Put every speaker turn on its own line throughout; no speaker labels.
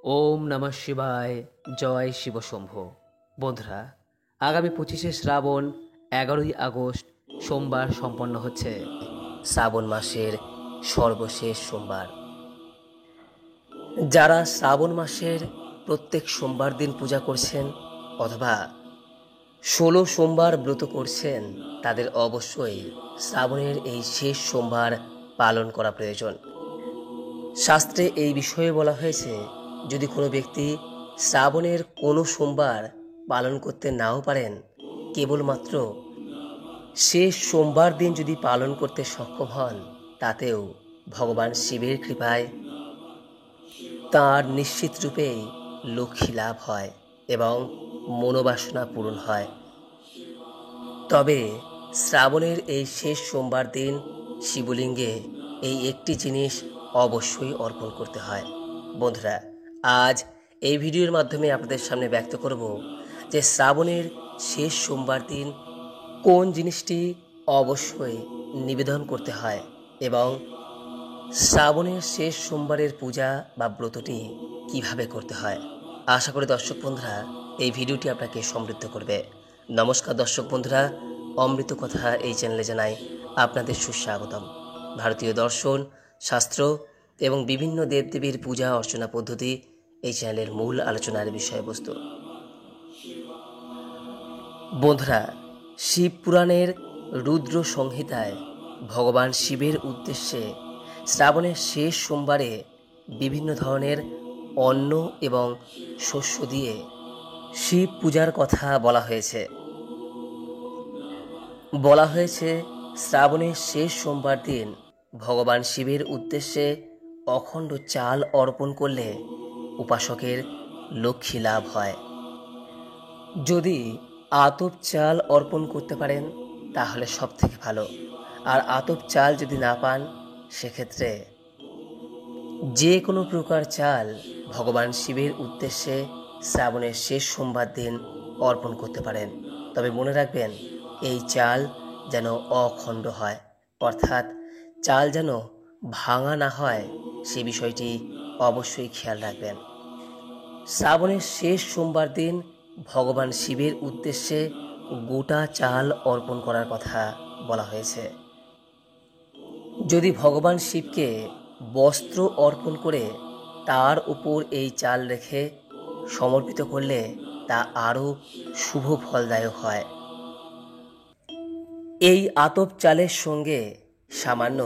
ওম নমঃ শিবায়। জয় শিবশম্ভ। বন্ধুরা, আগামী 25শে শ্রাবণ 11ই আগস্ট সোমবার সম্পন্ন হচ্ছে শ্রাবণ মাসের সর্বশেষ সোমবার। যারা শ্রাবণ মাসের প্রত্যেক সোমবার দিন পূজা করছেন অথবা 16 সোমবার ব্রত করছেন, তাদের অবশ্যই শ্রাবণের এই শেষ সোমবার পালন করা প্রয়োজন। শাস্ত্রে এই বিষয়ে বলা হয়েছে, যদি কোনো ব্যক্তি শ্রাবণের কোনো সোমবার পালন করতে নাও পারেন, কেবলমাত্র শেষ সোমবার দিন যদি পালন করতে সক্ষম হন, তাতেও ভগবান শিবের কৃপায় তাঁর নিশ্চিত রূপেই লক্ষ্মী লাভ হয় এবং মনোবাসনা পূরণ হয়। তবে শ্রাবণের এই শেষ সোমবার দিন শিবলিঙ্গে এই একটি জিনিস অবশ্যই অর্পণ করতে হয়। বন্ধুরা, আজ এই ভিডিওর মাধ্যমে আপনাদের সামনে ব্যক্ত করব যে শ্রাবণের শেষ সোমবার দিন কোন জিনিসটি অবশ্যই নিবেদন করতে হয় এবং শ্রাবণের শেষ সোমবারের পূজা বা ব্রতটি কিভাবে করতে হয়। আশা করি দর্শক বন্ধুরা এই ভিডিওটি আপনাকে সমৃদ্ধ করবে। নমস্কার দর্শক বন্ধুরা, অমৃত কথা এই চ্যানেলে জানাই আপনাদের সুস্বাগতম। ভারতীয় দর্শন, শাস্ত্র এবং বিভিন্ন দেবদেবীর পূজা অর্চনা পদ্ধতি এই চ্যানেলের মূল আলোচনার বিষয়বস্তু। বন্ধুরা, শিব পুরাণের রুদ্র সংহিতায় ভগবান শিবের উদ্দেশ্যে শ্রাবণের শেষ সোমবারে বিভিন্ন ধরনের অন্ন এবং শস্য দিয়ে শিব পূজার কথা বলা হয়েছে। শ্রাবণের শেষ সোমবার দিন ভগবান শিবের উদ্দেশ্যে অখণ্ড চাল অর্পণ করলে উপাসকের লক্ষ্মী লাভ হয়। যদি আতপ চাল অর্পণ করতে পারেন তাহলে সব থেকে ভালো, আর আতপ চাল যদি না পান সেক্ষেত্রে যে কোনো প্রকার চাল ভগবান শিবের উদ্দেশ্যে শ্রাবণের শেষ সোমবার দিন অর্পণ করতে পারেন। তবে মনে রাখবেন, এই চাল যেন অখণ্ড হয়, অর্থাৎ চাল যেন ভাঙা না হয়, সে বিষয়টি অবশ্যই খেয়াল রাখবেন। শ্রাবণের শেষ সোমবার দিন ভগবান শিবের উদ্দেশ্যে গোটা চাল অর্পণ করার কথা বলা হয়েছে। যদি ভগবান শিবকে বস্ত্র অর্পণ করে তার উপর এই চাল রেখে সমর্পিত করলে তা আরও শুভ ফলদায়ক হয়। এই আতপ চালের সঙ্গে সামান্য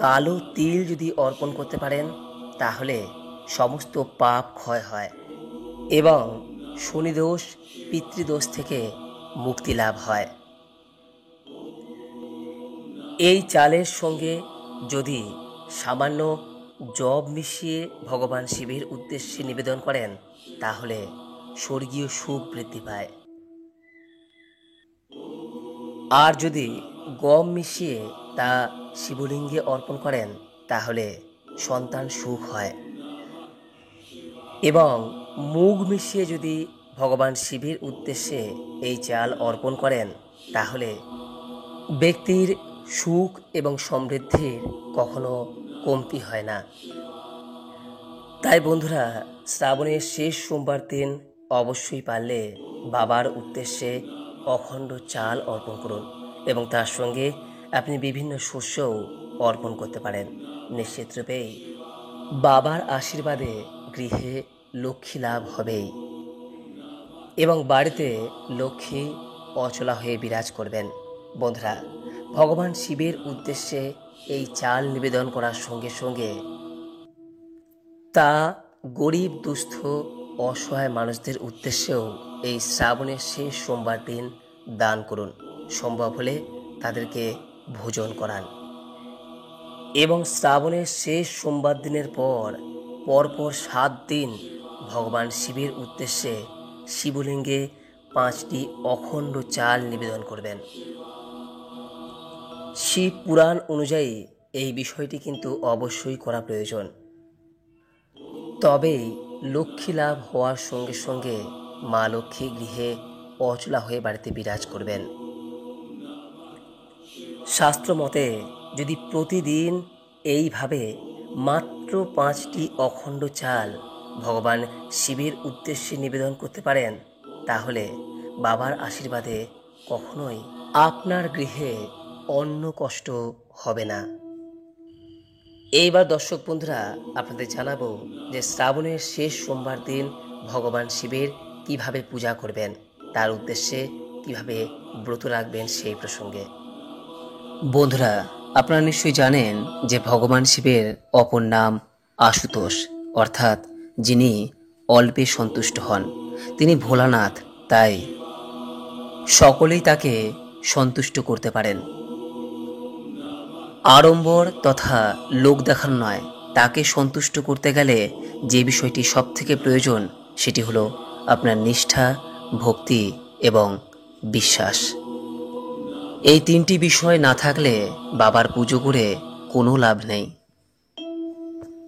কালো তিল যদি অর্পণ করতে পারেন তাহলে সমস্ত পাপ ক্ষয় হয় এবং শনিদোষ, পিতৃদোষ থেকে মুক্তি লাভ হয়। এই চালের সঙ্গে যদি সামান্য জব মিশিয়ে ভগবান শিবের উদ্দেশ্যে নিবেদন করেন তাহলে স্বর্গীয় সুখ বৃদ্ধি পায়। আর যদি গম মিশিয়ে তা শিবলিঙ্গে অর্পণ করেন তাহলে সন্তান সুখ হয়। এবং মুগ মিশিয়ে যদি ভগবান শিবের উদ্দেশ্যে এই চাল অর্পণ করেন তাহলে ব্যক্তির সুখ এবং সমৃদ্ধির কখনো কমতি হয় না। তাই বন্ধুরা, শ্রাবণের শেষ সোমবার দিন অবশ্যই পারলে বাবার উদ্দেশ্যে অখণ্ড চাল অর্পণ করুন এবং তার সঙ্গে আপনি বিভিন্ন শস্যও অর্পণ করতে পারেন। নিশ্চিত রূপেই বাবার আশীর্বাদে গৃহে লক্ষ্মী লাভ হবেই এবং বাড়িতে লক্ষ্মী অচলা হয়ে বিরাজ করবেন। বন্ধুরা, ভগবান শিবের উদ্দেশ্যে এই চাল নিবেদন করার সঙ্গে সঙ্গে তা গরিব, দুস্থ, অসহায় মানুষদের উদ্দেশ্যেও এই শ্রাবণের শেষ সোমবার দিন দান করুন। সম্ভব হলে তাদেরকে ভোজন করান এবং শ্রাবণের শেষ সোমবার দিনের পরপর 7 দিন ভগবান শিবের উদ্দেশ্যে শিবলিঙ্গে 5টি অখণ্ড চাল নিবেদন করবেন। শিব পুরাণ অনুযায়ী এই বিষয়টি কিন্তু অবশ্যই করা প্রয়োজন। তবেই লক্ষ্মী লাভ হওয়ার সঙ্গে সঙ্গে মা লক্ষ্মী গৃহে অচলা হয়ে বাড়িতে বিরাজ করবেন। শাস্ত্র মতে যদি প্রতিদিন এইভাবে মাত্র 5টি অখণ্ড চাল ভগবান শিবের উদ্দেশ্যে নিবেদন করতে পারেন, তাহলে বাবার আশীর্বাদে কখনোই আপনার গৃহে অন্ন কষ্ট হবে না। এইবার দর্শক বন্ধুরা, আপনাদের জানাবো যে শ্রাবণের শেষ সোমবার দিন ভগবান শিবের কিভাবে পূজা করবেন, তার উদ্দেশ্যে কিভাবে ব্রত রাখবেন সেই প্রসঙ্গে। বন্ধুরা, আপনারা নিশ্চয়ই জানেন যে ভগবান শিবের অপর নাম আশুতোষ, অর্থাৎ যিনি অল্পে সন্তুষ্ট হন। তিনি ভোলানাথ, তাই সকলেই তাকে সন্তুষ্ট করতে পারেন। আড়ম্বর তথা লোক দেখানো নয়, তাকে সন্তুষ্ট করতে গেলে যে বিষয়টি সব থেকে প্রয়োজন সেটি হলো আপনার নিষ্ঠা, ভক্তি এবং বিশ্বাস। এই তিনটি বিষয় না থাকলে বাবার পুজো করে কোনো লাভ নেই।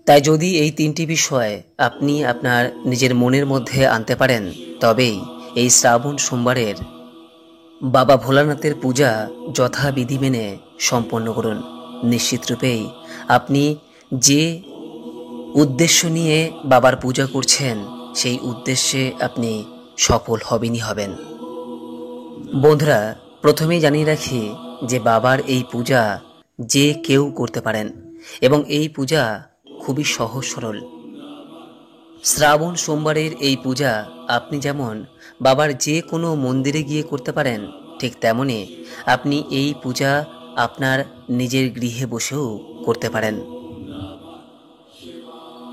তাই যদি এই তিনটি বিষয় আপনি আপনার নিজের মনের মধ্যে আনতে পারেন, তবেই এই শ্রাবণ সোমবারের বাবা ভোলানাথের পূজা যথাবিধি মেনে সম্পন্ন করুন। নিশ্চিতরূপেই আপনি যে উদ্দেশ্য নিয়ে বাবার পূজা করছেন সেই উদ্দেশ্যে আপনি সফল হবেনই হবেন। বন্ধুরা, প্রথমেই জানিয়ে রাখি যে বাবার এই পূজা যে কেউ করতে পারেন এবং এই পূজা খুবই সহজ সরল। শ্রাবণ সোমবারের এই পূজা আপনি যেমন বাবার যে কোনো মন্দিরে গিয়ে করতে পারেন, ঠিক তেমনি আপনি এই পূজা আপনার নিজের গৃহে বসেও করতে পারেন।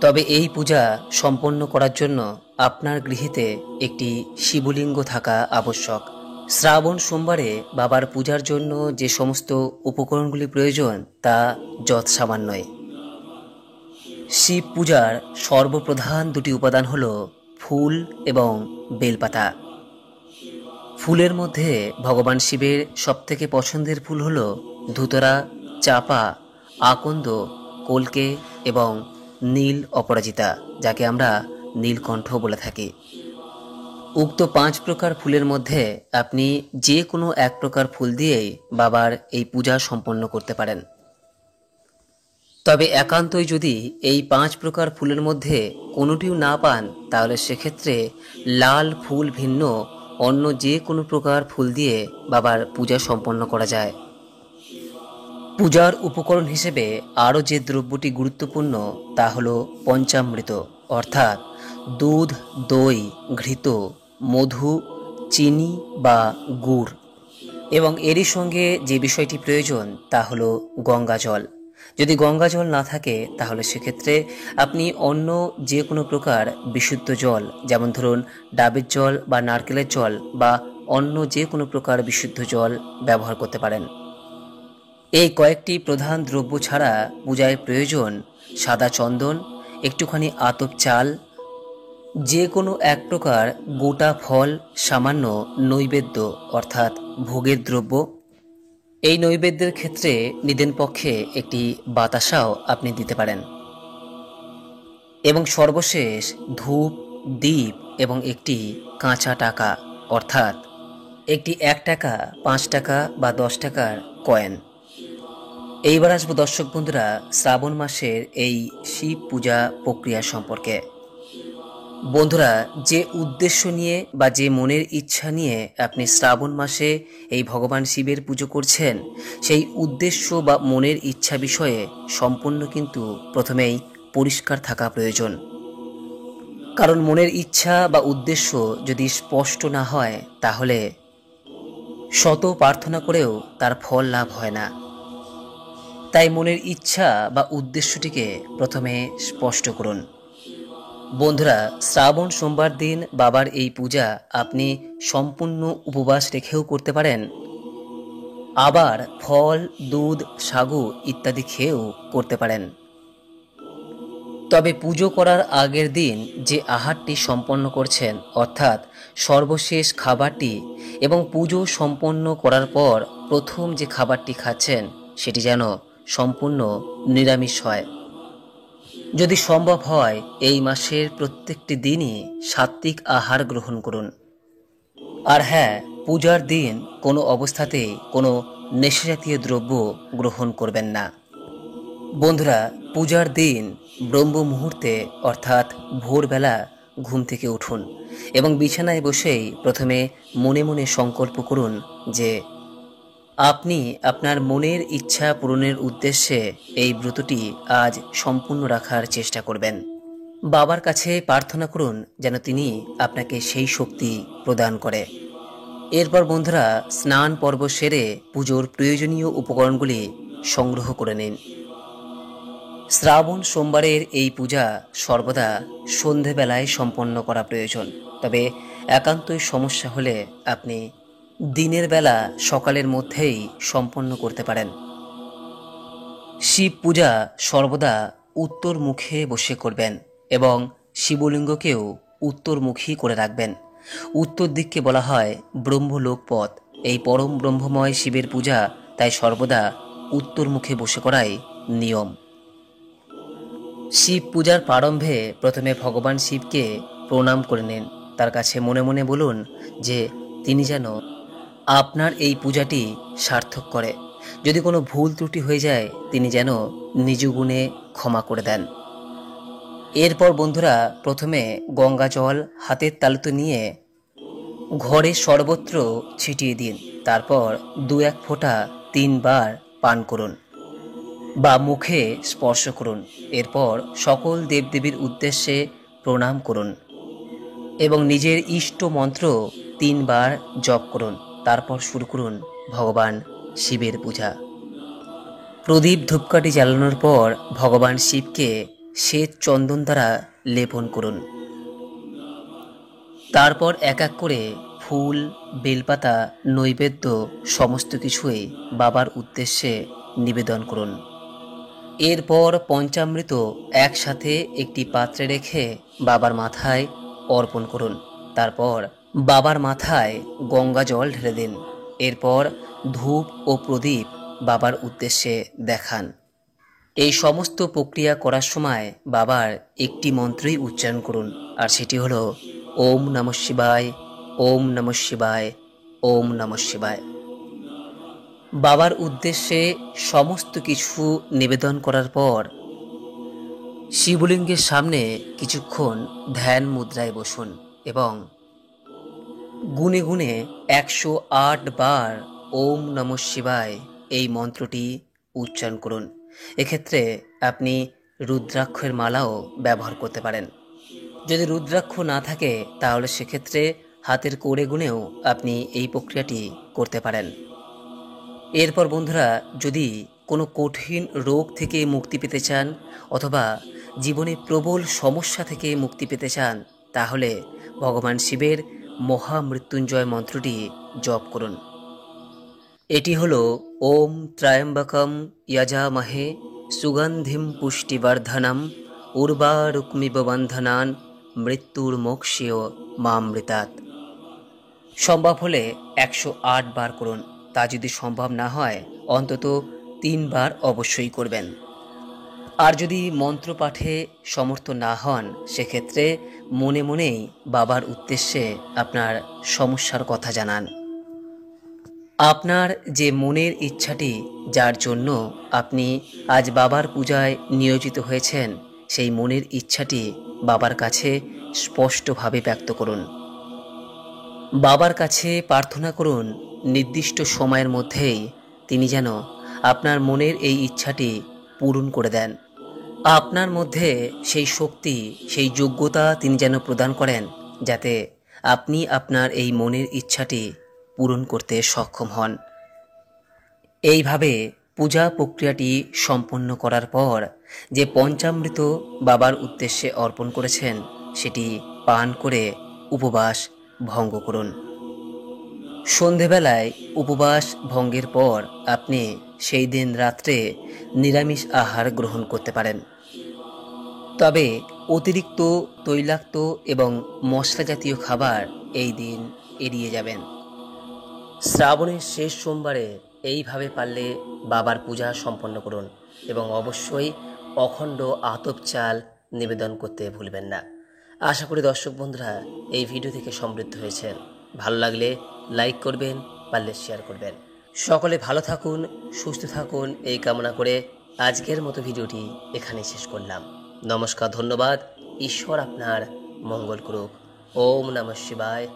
তবে এই পূজা সম্পন্ন করার জন্য আপনার গৃহেতে একটি শিবলিঙ্গ থাকা আবশ্যক। শ্রাবণ সোমবারে বাবার পূজার জন্য যে সমস্ত উপকরণগুলি প্রয়োজন তা যৎসামান্যই। শিব পূজার সর্বপ্রধান দুটি উপাদান হল ফুল এবং বেলপাতা। ফুলের মধ্যে ভগবান শিবের সবথেকে পছন্দের ফুল হল ধুতরা, চাপা, আকন্দ, কলকে এবং নীল অপরাজিতা, যাকে আমরা নীলকণ্ঠ বলে থাকি। উক্ত 5 প্রকার ফুলের মধ্যে আপনি যে কোনো এক প্রকার ফুল দিয়েই বাবার এই পূজা সম্পন্ন করতে পারেন। তবে একান্তই যদি এই 5 প্রকার ফুলের মধ্যে কোনোটিও না পান, তাহলে সেক্ষেত্রে লাল ফুল ভিন্ন অন্য যে কোনো প্রকার ফুল দিয়ে বাবার পূজা সম্পন্ন করা যায়। পূজার উপকরণ হিসেবে আরও যে দ্রব্যটি গুরুত্বপূর্ণ তা হল পঞ্চামৃত, অর্থাৎ দুধ, দই, ঘৃত, মধু, চিনি বা গুড়, এবং এরই সঙ্গে যে বিষয়টি প্রয়োজন তা হল গঙ্গা জল। যদি গঙ্গা জল না থাকে তাহলে সেক্ষেত্রে আপনি অন্য যে কোনো প্রকার বিশুদ্ধ জল, যেমন ধরুন ডাবের জল বা নারকেলের জল বা অন্য যে কোনো প্রকার বিশুদ্ধ জল ব্যবহার করতে পারেন। এই কয়েকটি প্রধান দ্রব্য ছাড়া পূজায় প্রয়োজন সাদা চন্দন, একটুখানি আতপ চাল, যে কোনো এক প্রকার গোটা ফল, সামান্য নৈবেদ্য অর্থাৎ ভোগের দ্রব্য। এই নৈবেদ্যের ক্ষেত্রে নিদেন পক্ষে একটি বাতাসাও আপনি দিতে পারেন, এবং সর্বশেষ ধূপ, দীপ এবং একটি কাঁচা টাকা, অর্থাৎ একটি 1 টাকা, 5 টাকা বা 10 টাকার কয়েন। এইবার আসবো দর্শক বন্ধুরা শ্রাবণ মাসের এই শিব পূজা প্রক্রিয়া সম্পর্কে। বন্ধুরা, যে উদ্দেশ্য নিয়ে বা যে মনের ইচ্ছা নিয়ে আপনি শ্রাবণ মাসে এই ভগবান শিবের পুজো করছেন, সেই উদ্দেশ্য বা মনের ইচ্ছা বিষয়ে সম্পূর্ণ কিন্তু প্রথমেই পরিষ্কার থাকা প্রয়োজন। কারণ মনের ইচ্ছা বা উদ্দেশ্য যদি স্পষ্ট না হয়, তাহলে শত প্রার্থনা করেও তার ফল লাভ হয় না। তাই মনের ইচ্ছা বা উদ্দেশ্যটিকে প্রথমে স্পষ্ট করুন। বন্ধুরা, শ্রাবণ সোমবার দিন বাবার এই পূজা আপনি সম্পূর্ণ উপবাস রেখেও করতে পারেন, আবার ফল, দুধ, সাগু ইত্যাদি খেয়েও করতে পারেন। তবে পুজো করার আগের দিন যে আহারটি সম্পন্ন করছেন, অর্থাৎ সর্বশেষ খাবারটি, এবং পুজো সম্পন্ন করার পর প্রথম যে খাবারটি খাচ্ছেন সেটি যেন সম্পূর্ণ নিরামিষ হয়। যদি সম্ভব হয় এই মাসের প্রত্যেকটি দিনই সাত্ত্বিক আহার গ্রহণ করুন। আর হ্যাঁ, পূজার দিন কোনো অবস্থাতেই কোনো নেশাজাতীয় দ্রব্য গ্রহণ করবেন না। বন্ধুরা, পূজার দিন ব্রহ্ম মুহূর্তে অর্থাৎ ভোরবেলা ঘুম থেকে উঠুন এবং বিছানায় বসেই প্রথমে মনে মনে সংকল্প করুন যে আপনি আপনার মনের ইচ্ছা পূরণের উদ্দেশ্যে এই ব্রতটি আজ সম্পূর্ণ রাখার চেষ্টা করবেন। বাবার কাছে প্রার্থনা করুন যেন তিনি আপনাকে সেই শক্তি প্রদান করে। এরপর বন্ধুরা স্নান পর্ব সেরে পুজোর প্রয়োজনীয় উপকরণগুলি সংগ্রহ করে নিন। শ্রাবণ সোমবারের এই পূজা সর্বদা সন্ধেবেলায় সম্পন্ন করা প্রয়োজন, তবে একান্তই সমস্যা হলে আপনি দিনের বেলা সকালের মধ্যেই সম্পন্ন করতে পারেন। শিব পূজা সর্বদা উত্তর মুখে বসে করবেন এবং শিবলিঙ্গকেও উত্তরমুখী করে রাখবেন। উত্তর দিককে বলা হয় ব্রহ্মলোক পথ। এই পরম ব্রহ্মময় শিবের পূজা তাই সর্বদা উত্তর মুখে বসে করাই নিয়ম। শিব পূজার প্রারম্ভে প্রথমে ভগবান শিবকে প্রণাম করে নিন। তার কাছে মনে মনে বলুন যে তিনি যেন আপনার এই পূজাটি সার্থক করে। যদি কোনো ভুল ত্রুটি হয়ে যায় তিনি যেন নিজ গুণে ক্ষমা করে দেন। এরপর বন্ধুরা প্রথমে গঙ্গা জল হাতের তালুতে নিয়ে ঘরে সর্বত্র ছিটিয়ে দিন। তারপর 2-1 ফোঁটা 3 বার পান করুন বা মুখে স্পর্শ করুন। এরপর সকল দেবদেবীর উদ্দেশ্যে প্রণাম করুন এবং নিজের ইষ্ট মন্ত্র 3 বার জপ করুন। তারপর শুরু করুন ভগবান শিবের পূজা। প্রদীপ ধূপকাঠি জ্বালানোর পর ভগবান শিবকে শ্বেত চন্দন দ্বারা লেপন করুন। তারপর এক এক করে ফুল, বেলপাতা, নৈবেদ্য সমস্ত কিছুই বাবার উদ্দেশ্যে নিবেদন করুন। এরপর পঞ্চামৃত একসাথে একটি পাত্রে রেখে বাবার মাথায় অর্পণ করুন। তারপর বাবার মাথায় গঙ্গা জল ঢেলে দিন। এরপর ধূপ ও প্রদীপ বাবার উদ্দেশ্যে দেখান। এই সমস্ত প্রক্রিয়া করার সময় বাবার একটি মন্ত্রই উচ্চারণ করুন, আর সেটি হলো ওম নমঃ শিবায়, ওম নমঃ শিবায়, ওম নমঃ শিবায়। বাবার উদ্দেশ্যে সমস্ত কিছু নিবেদন করার পর শিবলিঙ্গের সামনে কিছুক্ষণ ধ্যান মুদ্রায় বসুন এবং গুনে গুনে 108 বার ওম নমঃ শিবায় এই মন্ত্রটি উচ্চারণ করুন। এক্ষেত্রে আপনি রুদ্রাক্ষের মালাও ব্যবহার করতে পারেন। যদি রুদ্রাক্ষ না থাকে তাহলে সেক্ষেত্রে হাতের কোড়ে গুনেও আপনি এই প্রক্রিয়াটি করতে পারেন। এরপর বন্ধুরা যদি কোনো কঠিন রোগ থেকে মুক্তি পেতে চান অথবা জীবনে প্রবল সমস্যা থেকে মুক্তি পেতে চান তাহলে ভগবান শিবের মহামৃত্যুঞ্জয় মন্ত্রটি জপ করুন। এটি হলো ওম ত্র্যম্বকম যজামহে সুগন্ধিম পুষ্টিবর্ধনম উর্বারুকমিব বন্ধনান মৃত্যুর মোক্ষেয় মামৃতাৎ। সম্ভব হলে 108 বার করুন। তা যদি সম্ভব না হয় অন্তত 3 বার অবশ্যই করবেন। আর যদি মন্ত্র পাঠে সমর্থ না হন সেক্ষেত্রে মনে মনেই বাবার উদ্দেশ্যে আপনার সমস্যার কথা জানান। আপনার যে মনের ইচ্ছাটি যার জন্য আপনি আজ বাবার পূজায় নিয়োজিত হয়েছেন সেই মনের ইচ্ছাটি বাবার কাছে স্পষ্টভাবে ব্যক্ত করুন। বাবার কাছে প্রার্থনা করুন নির্দিষ্ট সময়ের মধ্যেই তিনি যেন আপনার মনের এই ইচ্ছাটি পূরণ করে দেন। আপনার মধ্যে সেই শক্তি, সেই যোগ্যতা তিনি যেন প্রদান করেন যাতে আপনি আপনার এই মনের ইচ্ছাটি পূরণ করতে সক্ষম হন। এইভাবে পূজা প্রক্রিয়াটি সম্পন্ন করার পর যে পঞ্চামৃত বাবার উদ্দেশ্যে অর্পণ করেছেন সেটি পান করে উপবাস ভঙ্গ করুন। সন্ধেবেলায় উপবাস ভঙ্গের পর আপনি সেই দিন রাত্রে নিরামিষ আহার গ্রহণ করতে পারেন, তবে অতিরিক্ত তৈলাক্ত এবং মশলা জাতীয় খাবার এই দিন এড়িয়ে যাবেন। শ্রাবণের শেষ সোমবারে এইভাবে পারলে বাবার পূজা সম্পন্ন করুন এবং অবশ্যই অখণ্ড আতপ চাল নিবেদন করতে ভুলবেন না। আশা করি দর্শক বন্ধুরা এই ভিডিও থেকে সমৃদ্ধ হয়েছেন। ভালো লাগলে লাইক করবেন, পারলে শেয়ার করবেন। সকলে ভালো থাকুন, সুস্থ থাকুন এই কামনা করে আজকের মতো ভিডিওটি এখানে শেষ করলাম। নমস্কার, ধন্যবাদ। ঈশ্বর আপনার মঙ্গল করুক। ওম নমঃ শিবায়।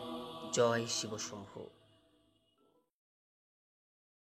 জয় শিব শম্ভু।